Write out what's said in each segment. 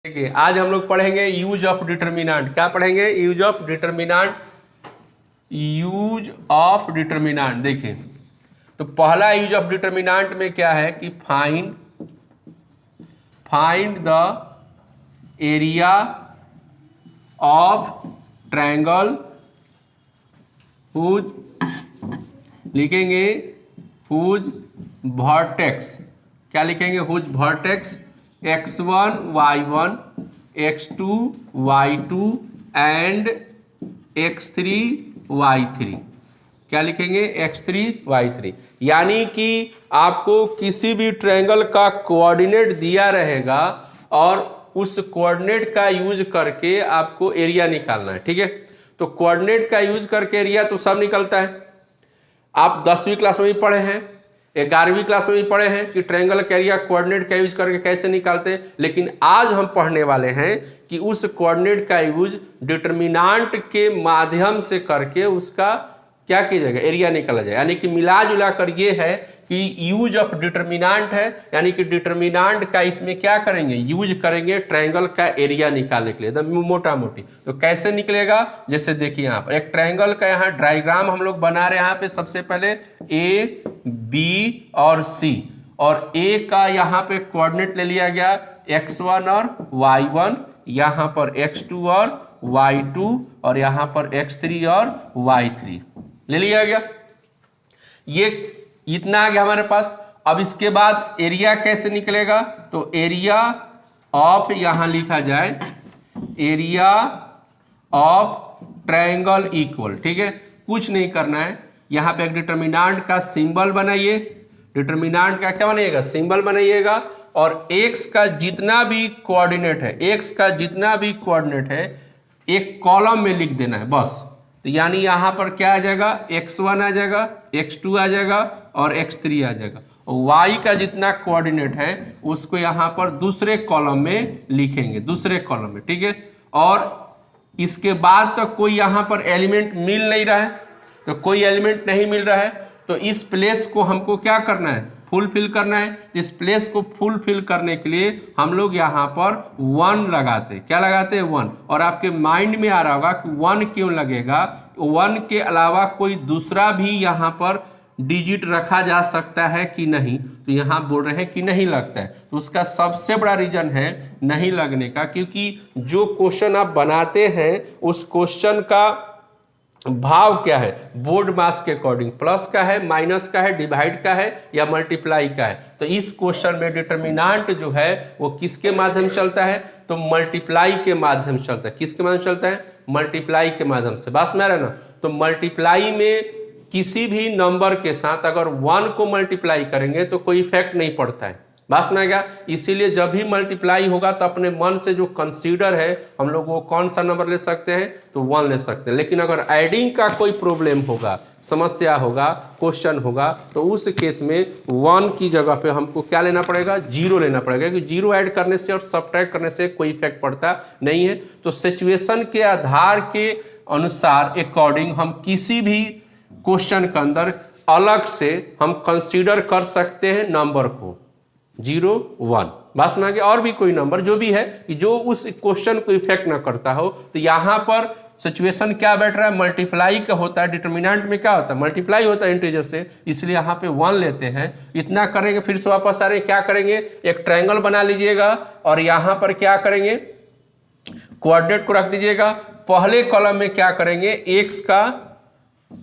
देखिए आज हम लोग पढ़ेंगे यूज ऑफ डिटर्मिनेंट। क्या पढ़ेंगे? Use of determinant. Use of determinant देखिए, तो पहला यूज ऑफ डिटर्मिनेंट में क्या है कि find the area of triangle whose, लिखेंगे हुज वर्टेक्स। क्या लिखेंगे? Whose vertex x1 y1 x2 y2 and x3 y3। क्या लिखेंगे? x3 y3। यानी कि आपको किसी भी ट्रायंगल का कोऑर्डिनेट दिया रहेगा और उस कोऑर्डिनेट का यूज करके आपको एरिया निकालना है। ठीक है, तो कोऑर्डिनेट का यूज करके एरिया तो सब निकलता है। आप 10वीं क्लास में भी पढ़े हैं, 11वीं क्लास में भी पढ़े हैं कि ट्रायंगल का एरिया कोऑर्डिनेट का यूज करके कैसे निकालते हैं। लेकिन आज हम पढ़ने वाले हैं कि उस कोऑर्डिनेट का यूज डिटर्मिनेंट के माध्यम से करके उसका क्या किया जाएगा? एरिया निकाला जाए। यानी कि मिला जुला कर ये है कि यूज ऑफ डिटर्मिनेंट है, यानी कि डिटर्मिनेंट का इसमें क्या करेंगे? यूज करेंगे ट्रायंगल का एरिया निकालने के लिए, एकदम मोटा मोटी। तो कैसे निकलेगा? जैसे देखिए यहाँ पर एक ट्रायंगल का यहाँ डायग्राम हम लोग बना रहे हैं। यहाँ पे सबसे पहले ए बी और सी, और ए का यहाँ पे कोऑर्डिनेट ले लिया गया x1 और y1, यहाँ पर x2 और y2, और यहाँ पर x3 और y3 ले लिया गया। ये इतना आ गया हमारे पास। अब इसके बाद एरिया कैसे निकलेगा? तो एरिया ऑफ, यहां लिखा जाए एरिया ऑफ ट्रायंगल इक्वल। ठीक है, कुछ नहीं करना है, यहां पे एक डिटर्मिनेंट का सिंबल बनाइए। डिटर्मिनेंट का क्या बनाइएगा? सिंबल बनाइएगा। और x का जितना भी कोऑर्डिनेट है, x का जितना भी कोऑर्डिनेट है एक कॉलम में लिख देना है बस। तो यानी यहां पर क्या आ जाएगा? x1 आ जाएगा, x2 आ जाएगा और x3 आ जाएगा। और y का जितना कोऑर्डिनेट है उसको यहां पर दूसरे कॉलम में लिखेंगे, दूसरे कॉलम में। ठीक है, और इसके बाद तो कोई यहां पर एलिमेंट मिल नहीं रहा है, तो कोई एलिमेंट नहीं मिल रहा है, तो इस प्लेस को हमको क्या करना है? फुलफिल करना है। इस प्लेस को फुलफिल करने के लिए हम लोग यहाँ पर 1 लगाते हैं। क्या लगाते हैं? 1। और आपके माइंड में आ रहा होगा कि 1 क्यों लगेगा? 1 के अलावा कोई दूसरा भी यहाँ पर डिजिट रखा जा सकता है कि नहीं? तो यहाँ बोल रहे हैं कि नहीं लगता है। तो उसका सबसे बड़ा रीजन है नहीं लगने का, क्योंकि जो क्वेश्चन आप बनाते हैं उस क्वेश्चन का भाव क्या है? बोर्ड मास के अकॉर्डिंग प्लस का है, माइनस का है, डिवाइड का है या मल्टीप्लाई का है। तो इस क्वेश्चन में डिटर्मिनेंट जो है वो किसके माध्यम से चलता है? तो मल्टीप्लाई के माध्यम से चलता है। किसके माध्यम से चलता है? मल्टीप्लाई के माध्यम से। बात में आ रहा है ना? तो मल्टीप्लाई में किसी भी नंबर के साथ अगर 1 को मल्टीप्लाई करेंगे तो कोई इफेक्ट नहीं पड़ता है। बस में आ गया। इसीलिए जब भी मल्टीप्लाई होगा तो अपने मन से जो कंसीडर है हम लोग वो कौन सा नंबर ले सकते हैं? तो 1 ले सकते हैं। लेकिन अगर एडिंग का कोई प्रॉब्लम होगा, समस्या होगा, क्वेश्चन होगा, तो उस केस में 1 की जगह पे हमको क्या लेना पड़ेगा? 0 लेना पड़ेगा, क्योंकि 0 ऐड करने से और सब्ट्रैक्ट करने से कोई इफेक्ट पड़ता नहीं है। तो सिचुएशन के आधार के अनुसार अकॉर्डिंग हम किसी भी क्वेश्चन के अंदर अलग से हम कंसीडर कर सकते हैं नंबर को 0, 1। बस में आ गया। और भी कोई नंबर जो भी है कि जो उस क्वेश्चन को इफेक्ट ना करता हो। तो यहाँ पर सिचुएशन क्या बैठ रहा है? मल्टीप्लाई का होता है। डिटर्मिनेंट में क्या होता है? मल्टीप्लाई होता है इंटीजर से, इसलिए यहाँ पे 1 लेते हैं। इतना करेंगे, फिर से वापस आ रहे हैं, क्या करेंगे? एक ट्रायंगल बना लीजिएगा और यहाँ पर क्या करेंगे? कोऑर्डिनेट को रख दीजिएगा। पहले कॉलम में क्या करेंगे? x का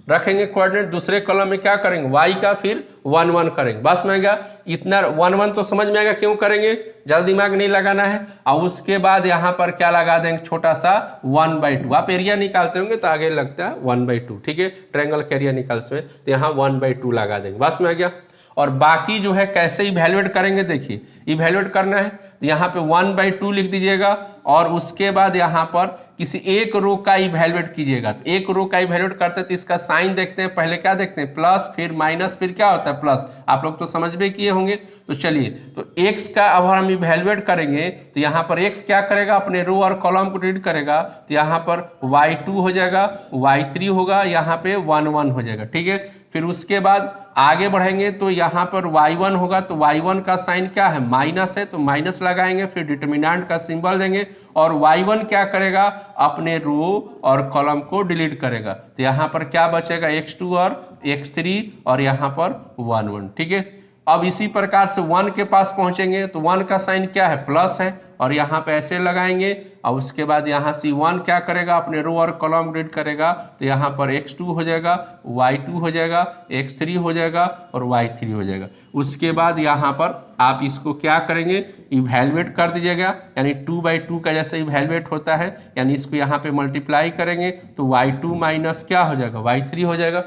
रखेंगे कोऑर्डिनेट, दूसरे कॉलम में क्या करेंगे? y का, फिर 1, 1 करेंगे। बस में आ गया। इतना 1, 1 तो समझ में आएगा क्यों करेंगे, ज्यादा दिमाग नहीं लगाना है। और उसके बाद यहाँ पर क्या लगा देंगे? छोटा सा 1/2। आप एरिया निकालते होंगे तो आगे लगता है 1/2। ठीक है, ट्रायंगल का एरिया निकालते हुए तो यहाँ 1/2 लगा देंगे। बस में आ गया। और बाकी जो है कैसे इवैल्यूएट करेंगे? देखिए इवैल्यूएट करना है तो यहाँ पे 1/2 लिख दीजिएगा और उसके बाद यहाँ पर किसी एक रो का इवैल्यूएट कीजिएगा। तो एक रो का इवैल्यूएट करते हैं तो इसका साइन देखते हैं, पहले क्या देखते हैं प्लस, फिर माइनस, फिर क्या होता है प्लस। आप लोग तो समझ में किए होंगे। तो चलिए, तो x का अब हम इवैल्यूएट करेंगे तो यहाँ पर x क्या करेगा, अपने रो और कॉलम को डिलीट करेगा। तो यहाँ पर y2 हो जाएगा, y3 होगा, यहाँ पे 1 1 हो जाएगा। ठीक है, फिर उसके बाद आगे बढ़ेंगे तो यहाँ पर y1 होगा, तो y1 का साइन क्या है, माइनस है, तो माइनस लगाएंगे, फिर डिटरमिनेंट का सिंबल देंगे और y1 क्या करेगा, अपने रो और कॉलम को डिलीट करेगा। तो यहाँ पर क्या बचेगा, x2 और x3 और यहाँ पर 1 1। ठीक है, अब इसी प्रकार से 1 के पास पहुंचेंगे तो 1 का साइन क्या है, प्लस है, और यहाँ पे ऐसे लगाएंगे और उसके बाद यहाँ से 1 क्या करेगा, अपने रो और कॉलम डिलीट करेगा। तो यहाँ पर x2 हो जाएगा, y2 हो जाएगा, x3 हो जाएगा और y3 हो जाएगा। उसके बाद यहाँ पर आप इसको क्या करेंगे, इवैल्यूएट कर दीजिएगा, यानी 2/2 का जैसे इवैल्यूएट होता है, यानी इसको यहाँ पे मल्टीप्लाई करेंगे तो y2 माइनस क्या हो जाएगा, y3 हो जाएगा।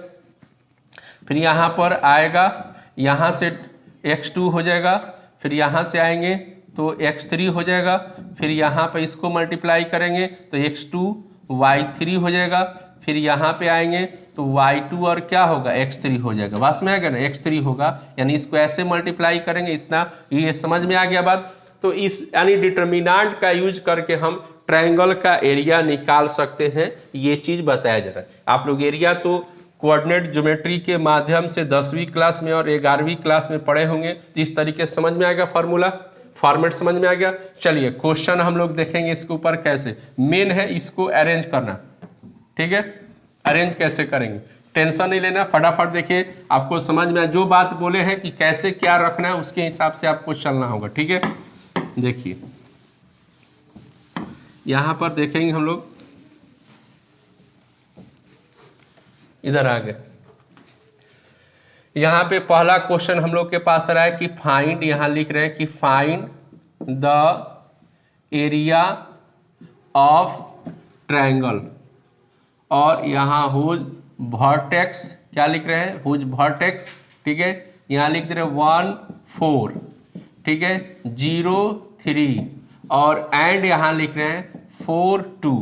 फिर यहाँ पर आएगा, यहाँ से x2 हो जाएगा, फिर यहाँ से आएंगे तो x3 हो जाएगा, फिर यहाँ पे इसको मल्टीप्लाई करेंगे तो x2 y3 हो जाएगा, फिर यहाँ पे आएंगे तो y2 और क्या होगा, x3 हो जाएगा। बस में आ गया ना, x3 होगा, यानी इसको ऐसे मल्टीप्लाई करेंगे, इतना ये समझ में आ गया बात। तो इस यानी डिटरमिनेंट का यूज करके हम ट्रायंगल का एरिया निकाल सकते हैं, ये चीज़ बताया जा रहा है। आप लोग एरिया तो कोऑर्डिनेट ज्योमेट्री के माध्यम से 10वीं क्लास में और 11वीं क्लास में पढ़े होंगे, तो इस तरीके से समझ में आ गया, फार्मूला फॉर्मेट समझ में आ गया। चलिए क्वेश्चन हम लोग देखेंगे इसके ऊपर कैसे, मेन है इसको अरेंज करना। ठीक है, अरेंज कैसे करेंगे, टेंशन नहीं लेना, फटाफट देखिए, आपको समझ में जो बात बोले हैं कि कैसे क्या रखना है उसके हिसाब से आपको चलना होगा। ठीक है, देखिए यहाँ पर देखेंगे हम लोग, इधर आ गए, यहाँ पे पहला क्वेश्चन हम लोग के पास आ रहा है कि फाइंड, यहाँ लिख रहे हैं कि find the area of triangle, और यहाँ हुज वर्टेक्स क्या लिख रहे हैं, हुज वर्टेक्स। ठीक है, यहाँ लिख दे रहे 1 4, ठीक है, 0 3 और एंड यहाँ लिख रहे हैं 4 2।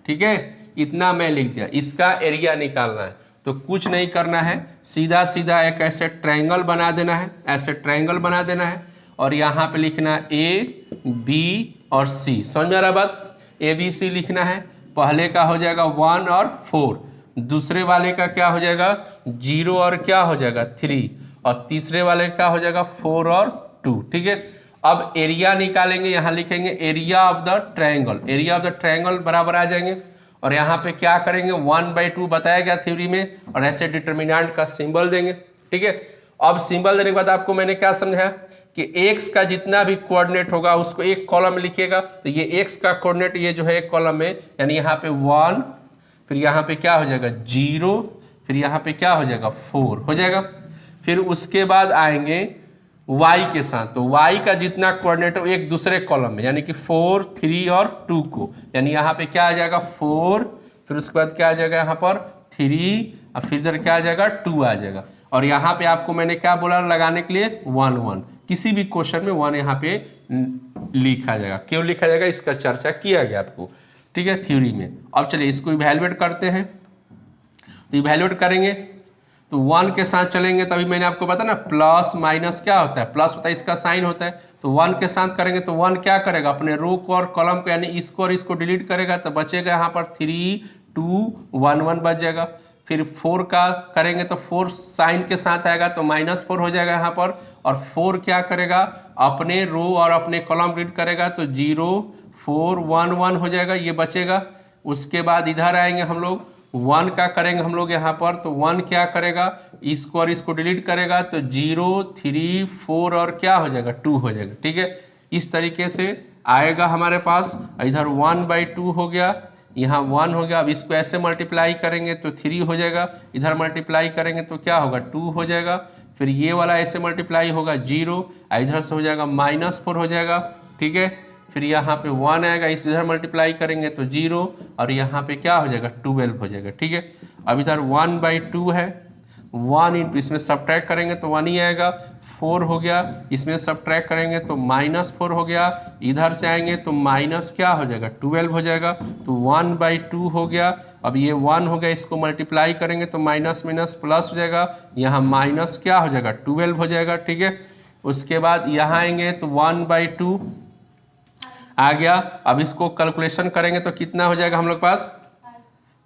ठीक है, इतना मैं लिख दिया, इसका एरिया निकालना है। तो कुछ नहीं करना है, सीधा सीधा एक ऐसे ट्रायंगल बना देना है, ऐसे ट्रायंगल बना देना है और यहाँ पे लिखना ए बी और सी। समझ में आ रहा बात, ए बी सी लिखना है। पहले का हो जाएगा 1 और 4, दूसरे वाले का क्या हो जाएगा 0 और क्या हो जाएगा 3, और तीसरे वाले का हो जाएगा 4 और 2। ठीक है, अब एरिया निकालेंगे, यहाँ लिखेंगे area of the triangle, area of the triangle बराबर आ जाएंगे और यहाँ पे क्या करेंगे 1/2 बताया गया थ्योरी में, और ऐसे डिटरमिनेंट का सिंबल देंगे। ठीक है, अब सिंबल देने के बाद आपको मैंने क्या समझाया कि x का जितना भी कोऑर्डिनेट होगा उसको एक कॉलम में लिखिएगा। तो ये x का कोऑर्डिनेट ये जो है एक कॉलम में, यानी यहाँ पे 1, फिर यहाँ पे क्या हो जाएगा 0, फिर यहाँ पे क्या हो जाएगा 4 हो जाएगा। फिर उसके बाद आएंगे y के साथ, तो y का जितना कोऑर्डिनेट हो एक दूसरे कॉलम में, यानी कि 4 3 और 2 को, यानी यहाँ पे क्या आ जाएगा 4, फिर उसके बाद क्या आ जाएगा यहाँ पर 3 और फिर इधर क्या आ जाएगा 2 आ जाएगा। और यहाँ पे आपको मैंने क्या बोला लगाने के लिए 1 1, किसी भी क्वेश्चन में 1 यहाँ पे लिखा जाएगा। क्यों लिखा जाएगा इसका चर्चा किया गया आपको, ठीक है, थ्योरी में। अब चलिए इसको इवैल्यूएट करते हैं, तो इवैल्यूएट करेंगे तो 1 के साथ चलेंगे, तभी मैंने आपको बताया ना प्लस माइनस क्या होता है, प्लस होता है इसका साइन होता है। तो 1 के साथ करेंगे तो 1 क्या करेगा, अपने रो को और कॉलम को, यानी इसको और इसको डिलीट करेगा, तो बचेगा यहाँ पर 3 2 1 1 बच जाएगा। फिर 4 का करेंगे तो 4 साइन के साथ आएगा तो -4 हो जाएगा यहाँ पर, और 4 क्या करेगा अपने रो और अपने कॉलम डिलीट करेगा तो 0 4 1 1 हो जाएगा, ये बचेगा। उसके बाद इधर आएंगे हम लोग 1 का करेंगे हम लोग यहाँ पर, तो 1 क्या करेगा इसको और इसको डिलीट करेगा तो 0 3 4 और क्या हो जाएगा 2 हो जाएगा। ठीक है, इस तरीके से आएगा हमारे पास। इधर 1/2 हो गया, यहाँ 1 हो गया। अब इसको ऐसे मल्टीप्लाई करेंगे तो 3 हो जाएगा, इधर मल्टीप्लाई करेंगे तो क्या होगा 2 हो जाएगा। फिर ये वाला ऐसे मल्टीप्लाई होगा 0, इधर से हो जाएगा -4 हो जाएगा। ठीक है, फिर यहाँ पे 1 आएगा, इस इधर मल्टीप्लाई करेंगे तो 0, और यहाँ पे क्या हो जाएगा 12 हो जाएगा। ठीक है, अब इधर 1/2 है, 1 इंटू इसमें सब्ट्रैक्ट करेंगे तो 1 ही आएगा, 4 हो गया, इसमें सब्ट्रैक्ट करेंगे तो -4 हो गया, इधर से आएंगे तो माइनस क्या हो जाएगा 12 हो जाएगा, तो 1/2 हो गया। अब ये 1 हो गया, इसको मल्टीप्लाई करेंगे तो माइनस माइनस प्लस हो जाएगा, यहाँ माइनस क्या हो जाएगा 12 हो जाएगा, ठीक है। उसके बाद यहाँ आएंगे तो 1/2 आ गया। अब इसको कैलकुलेशन करेंगे तो कितना हो जाएगा हम लोग पास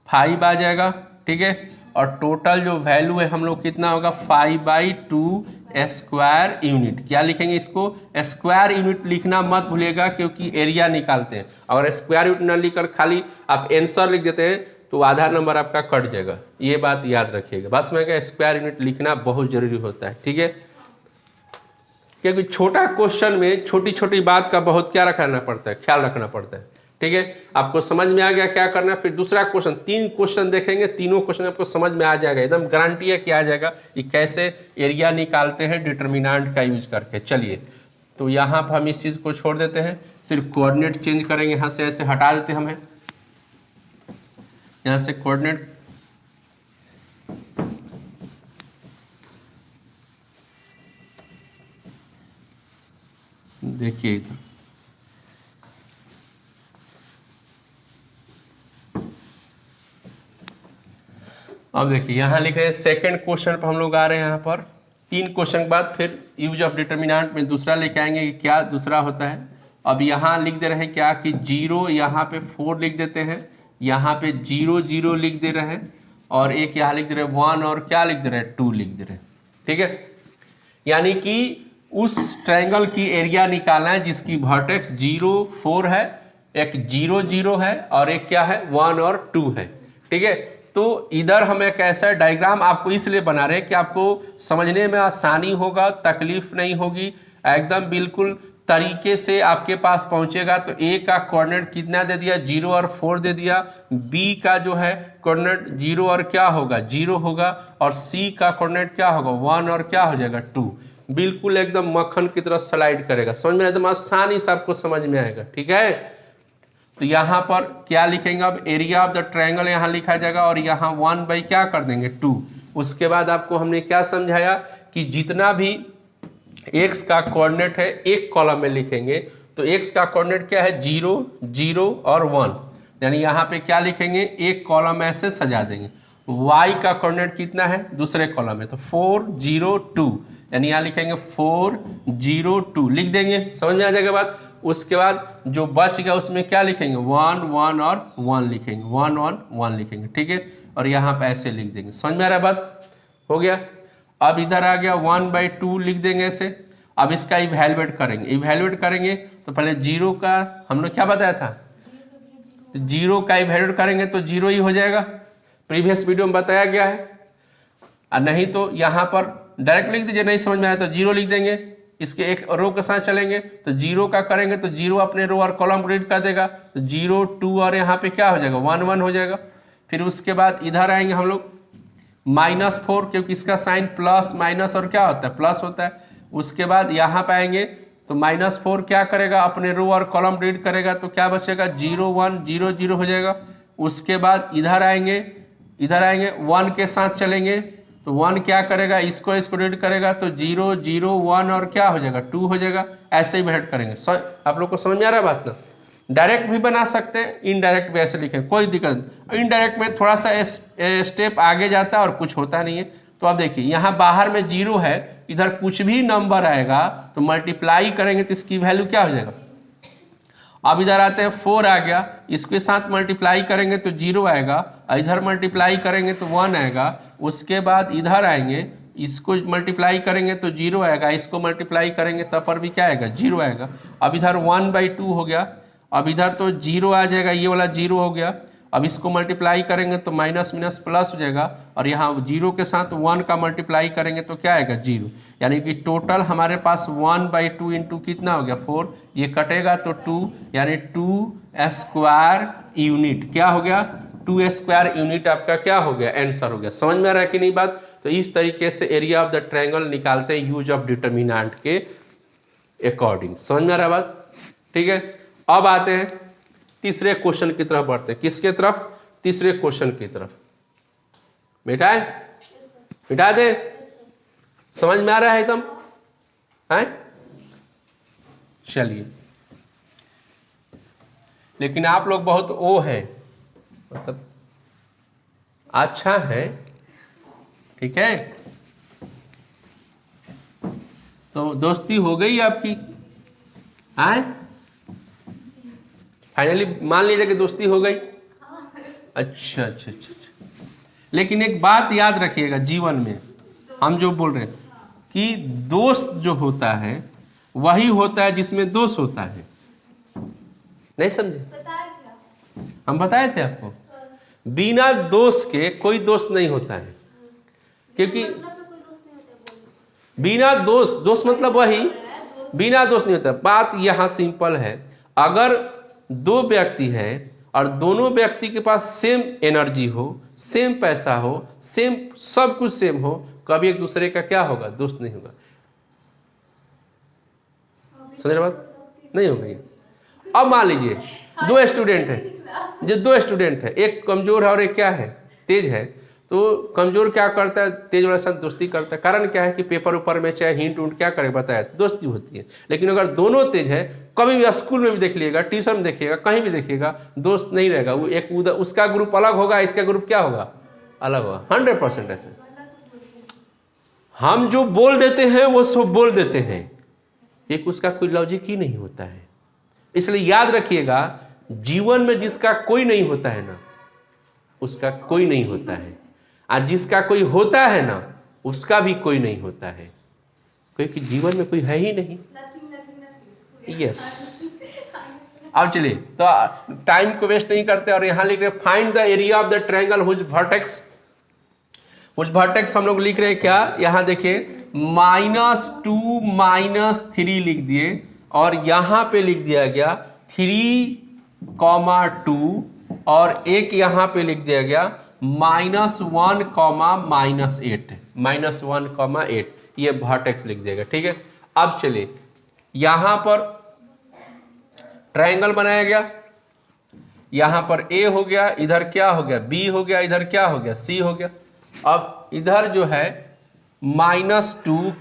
5 आ जाएगा, ठीक है। और टोटल जो वैल्यू है हम लोग कितना होगा 5/2 स्क्वायर यूनिट। क्या लिखेंगे इसको स्क्वायर यूनिट लिखना मत भूलिएगा, क्योंकि एरिया निकालते हैं। अगर स्क्वायर यूनिट न लिखकर खाली आप आंसर लिख देते हैं तो आधा नंबर आपका कट जाएगा, ये बात याद रखिएगा। बस मैं क्या स्क्वायर यूनिट लिखना बहुत जरूरी होता है, ठीक है। क्योंकि छोटा क्वेश्चन में छोटी छोटी बात का बहुत क्या रखना पड़ता है, ख्याल रखना पड़ता है, ठीक है। आपको समझ में आ गया क्या करना है। फिर दूसरा क्वेश्चन, 3 क्वेश्चन देखेंगे, तीनों क्वेश्चन आपको समझ में आ जाएगा, एकदम गारंटी है कि आ जाएगा कि कैसे एरिया निकालते हैं डिटर्मिनेंट का यूज करके। चलिए, तो यहाँ पर हम इस चीज़ को छोड़ देते हैं, सिर्फ कोऑर्डिनेट चेंज करेंगे, यहाँ से ऐसे हटा देते हैं हमें, यहाँ से कोऑर्डिनेट देखिए इधर, अब देखिए यहाँ लिख रहे हैं सेकंड क्वेश्चन पर हम लोग आ रहे हैं। यहाँ पर 3 क्वेश्चन के बाद फिर यूज ऑफ डिटर्मिनेंट में दूसरा लेके आएंगे कि क्या दूसरा होता है। अब यहाँ लिख दे रहे हैं क्या कि 0 यहाँ पे 4 लिख देते हैं, यहाँ पे 0 0 लिख दे रहे हैं, और एक यहाँ लिख दे रहे हैं 1 और क्या लिख दे रहे हैं 2 लिख दे रहे हैं, ठीक है। यानी कि उस ट्रायंगल की एरिया निकालना है जिसकी वर्टेक्स 0 4 है, एक 0 0 है, और एक क्या है 1 और 2 है, ठीक है। तो इधर हम एक ऐसा डायग्राम आपको इसलिए बना रहे हैं कि आपको समझने में आसानी होगा, तकलीफ नहीं होगी, एकदम बिल्कुल तरीके से आपके पास पहुंचेगा। तो ए का कोऑर्डिनेट कितना दे दिया 0 और 4 दे दिया, बी का जो है कोऑर्डिनेट 0 और क्या होगा 0 होगा, और सी का कोऑर्डिनेट क्या होगा 1 और क्या हो जाएगा 2। बिल्कुल एकदम मक्खन की तरह स्लाइड करेगा, समझ में एकदम आसानी से आपको समझ में आएगा, ठीक है। तो यहाँ पर क्या लिखेंगे, अब एरिया ऑफ द ट्रायंगल यहाँ लिखा जाएगा, और यहाँ 1 क्या कर देंगे 2। उसके बाद आपको हमने क्या समझाया कि जितना भी x का कोऑर्डिनेट है एक कॉलम में लिखेंगे, तो x का कोऑर्डिनेट क्या है 0 0 और 1, यानी यहाँ पे क्या लिखेंगे एक कॉलम ऐसे सजा देंगे। y का कोऑर्डिनेट कितना है दूसरे कॉलम में, तो 4 0 2, यानी यहाँ लिखेंगे 4 0 2 लिख देंगे, समझ में आ जाएगा बात। उसके बाद जो बच गया उसमें क्या लिखेंगे 1 1 और 1 लिखेंगे, 1 1 1 लिखेंगे, ठीक है। और यहाँ पे ऐसे लिख देंगे, समझ में आ रहा है बात, हो गया। अब इधर आ गया 1/2 लिख देंगे ऐसे। अब इसका इवैल्यूएट करेंगे, इवैल्यूएट करेंगे तो पहले 0 का हमने क्या बताया था, तो 0 का इवैल्यूएट करेंगे तो 0 ही हो जाएगा, प्रीवियस वीडियो में बताया गया है। और नहीं तो यहाँ पर डायरेक्ट लिख दीजिए, नहीं समझ में आया तो 0 लिख देंगे, इसके एक रो के साथ चलेंगे तो 0 का करेंगे तो 0 अपने रो और कॉलम रीड कर देगा, तो 0 2 और यहाँ पे क्या हो जाएगा 1 1 हो जाएगा। फिर उसके बाद इधर आएंगे हम लोग -4, क्योंकि इसका साइन प्लस माइनस और क्या होता है प्लस होता है। उसके बाद यहाँ पे आएंगे तो -4 क्या करेगा अपने रो और कॉलम रीड करेगा, तो क्या बचेगा 0 1 0 0 हो जाएगा। उसके बाद इधर आएंगे 1 के साथ चलेंगे तो 1 क्या करेगा इसको रीड करेगा, तो 0 0 1 और क्या हो जाएगा 2 हो जाएगा। ऐसे ही मेहनत करेंगे। आप लोग को समझ में आ रहा है बात ना। डायरेक्ट भी बना सकते हैं, इनडायरेक्ट भी ऐसे लिखें, कोई दिक्कत नहीं। इनडायरेक्ट में थोड़ा सा स्टेप आगे जाता है और कुछ होता नहीं है। तो अब देखिए यहाँ बाहर में 0 है, इधर कुछ भी नंबर आएगा तो मल्टीप्लाई करेंगे तो इसकी वैल्यू क्या हो जाएगा। अब इधर आते हैं 4 आ गया, इसके साथ मल्टीप्लाई करेंगे तो 0 आएगा, इधर मल्टीप्लाई करेंगे तो 1 आएगा। उसके बाद इधर आएंगे, इसको मल्टीप्लाई करेंगे तो 0 आएगा, इसको मल्टीप्लाई करेंगे तब पर भी क्या आएगा 0 आएगा। अब इधर 1/2 हो गया, अब इधर तो 0 आ जाएगा, ये वाला 0 हो गया। अब इसको मल्टीप्लाई करेंगे तो माइनस माइनस प्लस हो जाएगा, और यहाँ 0 के साथ 1 का मल्टीप्लाई करेंगे तो क्या आएगा 0, यानी कि टोटल हमारे पास 1/2 इंटू कितना हो गया 4, ये कटेगा तो 2, यानी 2 स्क्वायर यूनिट क्या हो गया 2 स्क्वायर यूनिट आपका क्या हो गया आंसर हो गया। समझ में आ रहा है कि नहीं बात। तो इस तरीके से एरिया ऑफ द ट्रायंगल निकालते हैं यूज ऑफ डिटर्मिनेंट के अकॉर्डिंग। समझ में आ रहा है बात, ठीक है। अब आते हैं तीसरे क्वेश्चन की तरफ बढ़ते हैं। किसके तरफ, तीसरे क्वेश्चन की तरफ। मिटाए मिटा दे, समझ में आ रहा है एकदम। हैं? चलिए, लेकिन आप लोग बहुत ओ है, मतलब अच्छा है, ठीक है। तो दोस्ती हो गई आपकी, हैं? फाइनली मान लीजिए कि दोस्ती हो गई। अच्छा अच्छा अच्छा अच्छा। लेकिन एक बात याद रखिएगा जीवन में, हम जो बोल रहे हैं कि दोस्त जो होता है वही होता है जिसमें दोष होता है। नहीं समझे? हम बताए थे आपको, बिना दोष के कोई दोस्त नहीं होता है, क्योंकि बिना दोष, दोष मतलब वही, बिना दोष नहीं होता। बात यहाँ सिंपल है, अगर दो व्यक्ति है और दोनों व्यक्ति के पास सेम एनर्जी हो, सेम पैसा हो, सेम सब कुछ सेम हो, कभी एक दूसरे का क्या होगा? दोस्त नहीं होगा। समझ रहे बात? नहीं होगा। अब मान लीजिए दो स्टूडेंट है, जो दो स्टूडेंट है, एक कमजोर है और एक क्या है? तेज है। तो कमजोर क्या करता है? तेज वाले साथ दोस्ती करता है। कारण क्या है कि पेपर ऊपर में चाहे हिंट उंट क्या करे बताया, दोस्ती होती है। लेकिन अगर दोनों तेज है, कभी भी स्कूल में भी देख लीजिएगा, ट्यूशन में देखिएगा, कहीं भी देखिएगा, दोस्त नहीं रहेगा। वो एक उधर उसका ग्रुप अलग होगा, इसका ग्रुप क्या होगा? अलग होगा। 100% ऐसे हम जो बोल देते हैं वो सब बोल देते हैं, एक उसका कोई लॉजिक ही नहीं होता है। इसलिए याद रखिएगा, जीवन में जिसका कोई नहीं होता है ना, उसका कोई नहीं होता है, और जिसका कोई होता है ना, उसका भी कोई नहीं होता है, क्योंकि जीवन में कोई है ही नहीं। यस। अब चलिए, तो टाइम को वेस्ट नहीं करते और यहां लिख रहे find the area of the triangle whose vertex. Whose vertex हम लोग लिख रहे हैं क्या? यहां देखिए -2 -3 लिख दिए और यहां पे लिख दिया गया 3,2 और एक यहां पे लिख दिया गया -1, -8, -1, 8, ये वर्टेक्स लिख दिएगा। ठीक है। अब चलिए, यहां पर ट्रायंगल बनाया गया, यहां पर ए हो गया, इधर क्या हो गया? बी हो गया, इधर क्या हो गया? सी हो गया। अब इधर जो है -2,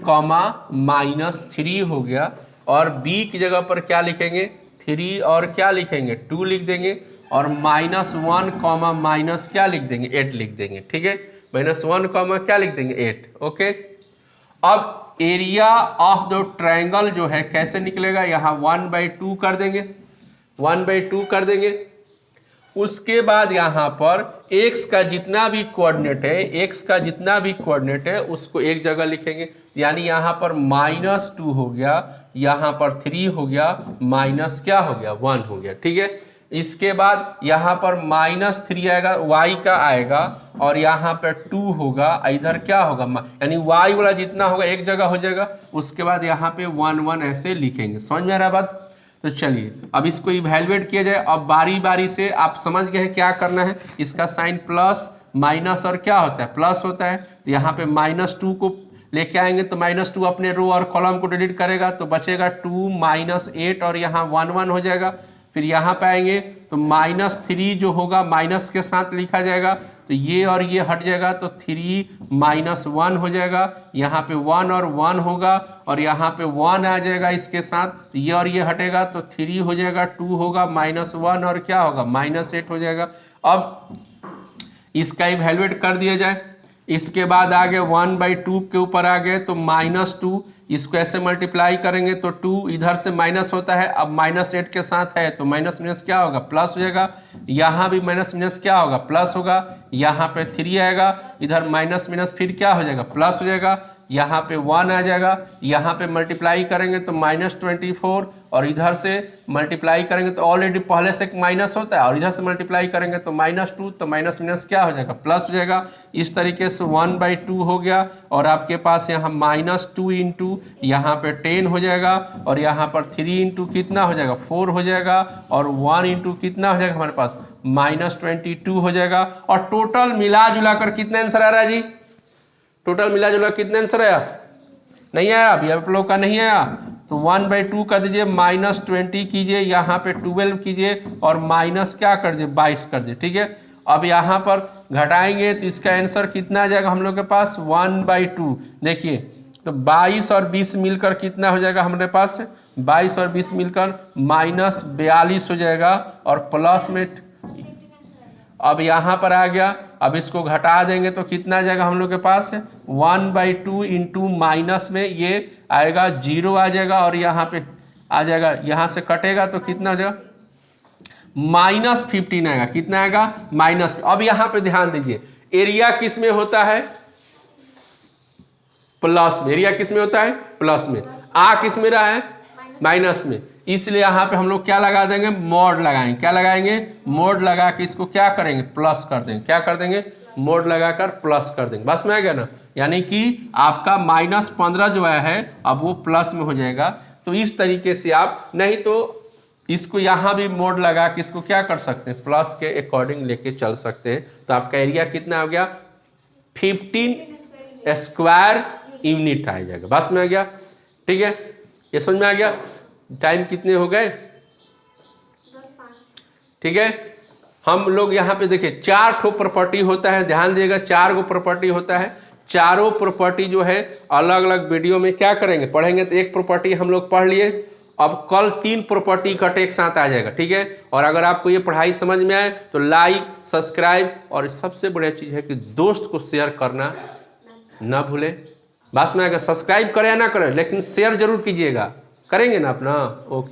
-3 हो गया और बी की जगह पर क्या लिखेंगे? 3 और क्या लिखेंगे? 2 लिख देंगे और -1, क्या लिख देंगे? 8 लिख देंगे। ठीक है। -1, क्या लिख देंगे? 8। ओके। अब एरिया ऑफ द ट्रायंगल जो है कैसे निकलेगा? यहाँ 1/2 कर देंगे, 1/2 कर देंगे। उसके बाद यहाँ पर x का जितना भी कोऑर्डिनेट है, x का जितना भी कोऑर्डिनेट है उसको एक जगह लिखेंगे। यानी यहाँ पर -2 हो गया, यहाँ पर 3 हो गया, माइनस क्या हो गया? 1 हो गया। ठीक है। इसके बाद यहाँ पर -3 आएगा, y का आएगा और यहाँ पर 2 होगा, इधर क्या होगा? यानी y वाला जितना होगा एक जगह हो जाएगा। उसके बाद यहाँ पे 1 1 ऐसे लिखेंगे। समझ में आ रहा है बात? तो चलिए अब इसको इवैल्यूएट किया जाए। अब बारी बारी से आप समझ गए हैं क्या करना है। इसका साइन प्लस माइनस और क्या होता है? प्लस होता है। तो यहाँ पे -2 को लेके आएंगे तो -2 अपने रो और कॉलम को डिलीट करेगा तो बचेगा 2 -8 और यहाँ 1 1 हो जाएगा। फिर यहाँ पे आएंगे तो -3 जो होगा माइनस के साथ लिखा जाएगा, तो ये और ये हट जाएगा तो 3 -1 हो जाएगा। यहाँ पे 1 और 1 होगा और यहाँ पे 1 आ जाएगा इसके साथ, तो ये और ये हटेगा तो 3 हो जाएगा, 2 होगा, -1 और क्या होगा? -8 हो जाएगा। अब इसका इवैल्यूएट कर दिया जाए। इसके बाद आगे 1/2 के ऊपर आ गए तो -2, इसको ऐसे मल्टीप्लाई करेंगे तो 2 इधर से माइनस होता है, अब -8 के साथ है तो माइनस माइनस क्या होगा? प्लस हो जाएगा। यहाँ भी माइनस माइनस क्या होगा? प्लस होगा। यहाँ पे 3 आएगा, इधर माइनस माइनस फिर क्या हो जाएगा? प्लस हो जाएगा। यहाँ पे 1 आ जाएगा, यहाँ पे मल्टीप्लाई करेंगे तो -24 और इधर से मल्टीप्लाई करेंगे तो ऑलरेडी पहले से एक माइनस होता है और इधर से मल्टीप्लाई करेंगे तो -2, तो माइनस माइनस क्या हो जाएगा? प्लस हो जाएगा। इस तरीके से 1/2 हो गया और आपके पास यहाँ -2 इंटू यहाँ पे 10 हो जाएगा और यहाँ पर 3 इंटू कितना हो जाएगा? 4 हो जाएगा और 1 इंटू कितना हो जाएगा हमारे पास? -22 हो जाएगा। और टोटल मिला जुला कर कितना आंसर आ रहा है जी? टोटल मिला जुला कितना आंसर आया? नहीं आया? अभी आप लोग का नहीं आया तो 1/2 कर दीजिए, -20 कीजिए, यहाँ पे 12 कीजिए और माइनस क्या कर दीजिए? 22 कर दीजिए। ठीक है। अब यहाँ पर घटाएंगे तो इसका आंसर कितना आ जाएगा हम लोग के पास? 1/2। देखिए तो 22 और 20 मिलकर कितना हो जाएगा हमारे पास? 22 और 20 मिलकर -42 हो जाएगा और प्लस में अब यहाँ पर आ गया। अब इसको घटा देंगे तो कितना आ जाएगा हम लोग के पास? 1/2 इंटू माइनस में ये आएगा 0 आ जाएगा और यहाँ पे आ जाएगा, यहाँ से कटेगा तो कितना हो जाएगा? -15 आएगा। कितना आएगा? माइनस। अब यहाँ पे ध्यान दीजिए, एरिया किस में होता है? प्लस में। एरिया किस में होता है? प्लस में। आ किस में रहा है? माइनस में। इसलिए यहाँ पे हम लोग क्या लगा देंगे? मोड लगाएंगे। क्या लगाएंगे? मोड लगा के इसको क्या करेंगे? प्लस कर देंगे। क्या कर देंगे? मोड लगाकर प्लस कर देंगे। बस में आ गया ना? यानी कि आपका -15 जो है अब वो प्लस में हो जाएगा। तो इस तरीके से आप, नहीं तो इसको यहाँ भी मोड लगा के इसको क्या कर सकते हैं? प्लस के अकॉर्डिंग लेके चल सकते हैं। तो आपका एरिया कितना हो गया? 15 स्क्वायर यूनिट आ जाएगा। बस में आ गया? ठीक है, ये समझ में आ गया? टाइम कितने हो गए? ठीक है, हम लोग यहाँ पे देखिए 4 ठो प्रॉपर्टी होता है, ध्यान दिएगा 4 गो प्रॉपर्टी होता है। चारों प्रॉपर्टी जो है अलग अलग वीडियो में क्या करेंगे? पढ़ेंगे। तो एक प्रॉपर्टी हम लोग पढ़ लिए, अब कल 3 प्रॉपर्टी इकट्ठे एक साथ आ जाएगा। ठीक है, और अगर आपको ये पढ़ाई समझ में आए तो लाइक, सब्सक्राइब और सबसे बढ़िया चीज़ है कि दोस्त को शेयर करना ना भूले। बस में अगर सब्सक्राइब करें या ना करें लेकिन शेयर जरूर कीजिएगा। करेंगे ना अपना? ओके।